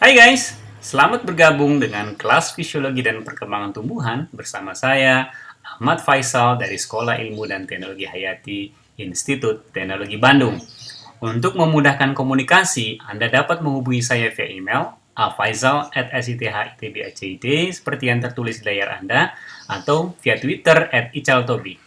Hai guys, selamat bergabung dengan kelas Fisiologi dan Perkembangan Tumbuhan bersama saya, Ahmad Faisal dari Sekolah Ilmu dan Teknologi Hayati, Institut Teknologi Bandung. Untuk memudahkan komunikasi, Anda dapat menghubungi saya via email afaisal@sithitb.ac.id seperti yang tertulis di layar Anda, atau via Twitter @icaltobi.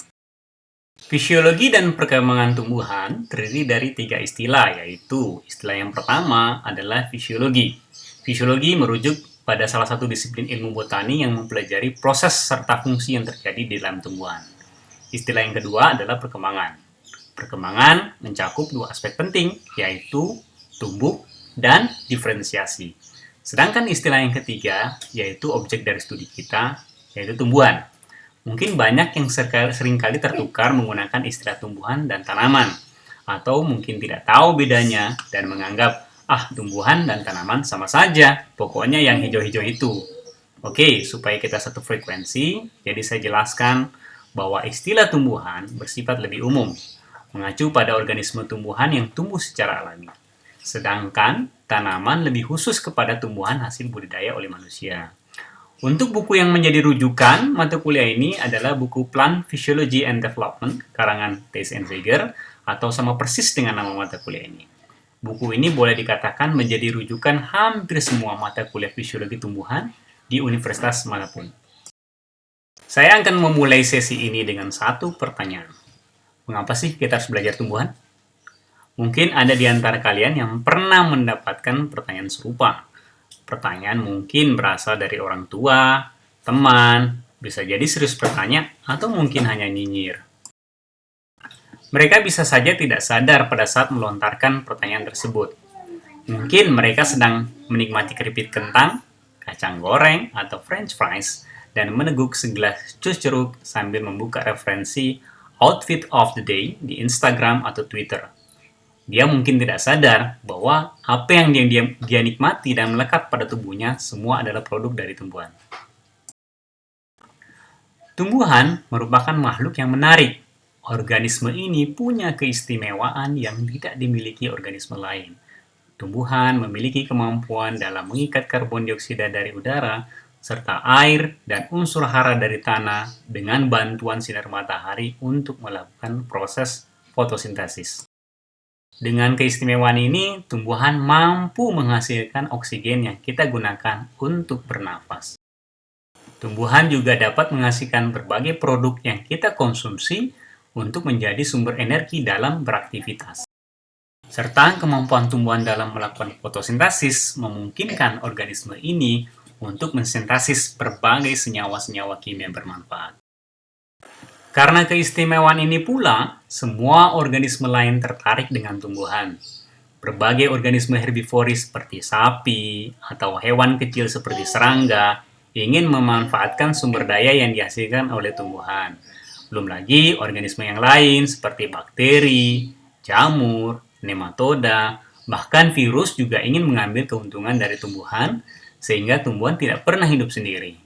Fisiologi dan perkembangan tumbuhan terdiri dari 3 istilah, yaitu istilah yang pertama adalah fisiologi. Fisiologi merujuk pada salah satu disiplin ilmu botani yang mempelajari proses serta fungsi yang terjadi di dalam tumbuhan. Istilah yang kedua adalah perkembangan. Perkembangan mencakup dua aspek penting, yaitu tumbuh dan diferensiasi. Sedangkan istilah yang ketiga, yaitu objek dari studi kita, yaitu tumbuhan. Mungkin banyak yang seringkali tertukar menggunakan istilah tumbuhan dan tanaman, atau mungkin tidak tahu bedanya dan menganggap, tumbuhan dan tanaman sama saja, pokoknya yang hijau-hijau itu. Oke, supaya kita satu frekuensi, jadi saya jelaskan bahwa istilah tumbuhan bersifat lebih umum, mengacu pada organisme tumbuhan yang tumbuh secara alami. Sedangkan tanaman lebih khusus kepada tumbuhan hasil budidaya oleh manusia. Untuk buku yang menjadi rujukan mata kuliah ini adalah buku Plant Physiology and Development karangan Theis and Zeiger, atau sama persis dengan nama mata kuliah ini. Buku ini boleh dikatakan menjadi rujukan hampir semua mata kuliah fisiologi tumbuhan di universitas manapun. Saya akan memulai sesi ini dengan satu pertanyaan. Mengapa sih kita harus belajar tumbuhan? Mungkin ada di antara kalian yang pernah mendapatkan pertanyaan serupa. Pertanyaan mungkin berasal dari orang tua, teman, bisa jadi serius bertanya, atau mungkin hanya nyinyir. Mereka bisa saja tidak sadar pada saat melontarkan pertanyaan tersebut. Mungkin mereka sedang menikmati keripik kentang, kacang goreng, atau french fries, dan meneguk segelas jus jeruk sambil membuka referensi outfit of the day di Instagram atau Twitter. Dia mungkin tidak sadar bahwa apa yang dia nikmati dan melekat pada tubuhnya semua adalah produk dari tumbuhan. Tumbuhan merupakan makhluk yang menarik. Organisme ini punya keistimewaan yang tidak dimiliki organisme lain. Tumbuhan memiliki kemampuan dalam mengikat karbon dioksida dari udara, serta air dan unsur hara dari tanah dengan bantuan sinar matahari untuk melakukan proses fotosintesis. Dengan keistimewaan ini, tumbuhan mampu menghasilkan oksigen yang kita gunakan untuk bernafas. Tumbuhan juga dapat menghasilkan berbagai produk yang kita konsumsi untuk menjadi sumber energi dalam beraktivitas. Serta kemampuan tumbuhan dalam melakukan fotosintesis memungkinkan organisme ini untuk mensintesis berbagai senyawa-senyawa kimia bermanfaat. Karena keistimewaan ini pula, semua organisme lain tertarik dengan tumbuhan. Berbagai organisme herbivoris seperti sapi atau hewan kecil seperti serangga ingin memanfaatkan sumber daya yang dihasilkan oleh tumbuhan. Belum lagi organisme yang lain seperti bakteri, jamur, nematoda, bahkan virus juga ingin mengambil keuntungan dari tumbuhan sehingga tumbuhan tidak pernah hidup sendiri.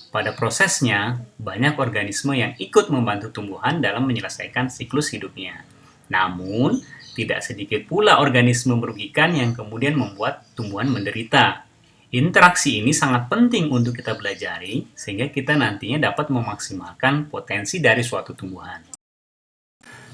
Pada prosesnya, banyak organisme yang ikut membantu tumbuhan dalam menyelesaikan siklus hidupnya. Namun, tidak sedikit pula organisme merugikan yang kemudian membuat tumbuhan menderita. Interaksi ini sangat penting untuk kita pelajari, sehingga kita nantinya dapat memaksimalkan potensi dari suatu tumbuhan.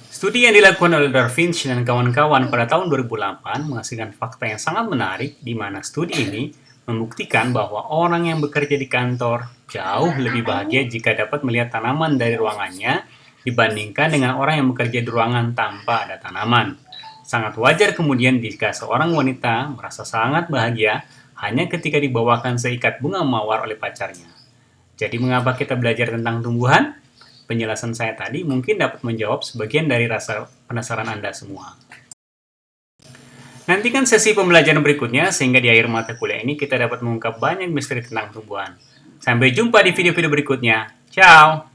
Studi yang dilakukan oleh Darvinch dan kawan-kawan pada tahun 2008 menghasilkan fakta yang sangat menarik, di mana studi ini membuktikan bahwa orang yang bekerja di kantor jauh lebih bahagia jika dapat melihat tanaman dari ruangannya dibandingkan dengan orang yang bekerja di ruangan tanpa ada tanaman. Sangat wajar kemudian jika seorang wanita merasa sangat bahagia hanya ketika dibawakan seikat bunga mawar oleh pacarnya. Jadi mengapa kita belajar tentang tumbuhan? Penjelasan saya tadi mungkin dapat menjawab sebagian dari rasa penasaran Anda semua. Nantikan sesi pembelajaran berikutnya sehingga di akhir mata kuliah ini kita dapat mengungkap banyak misteri tentang tumbuhan. Sampai jumpa di video-video berikutnya. Ciao!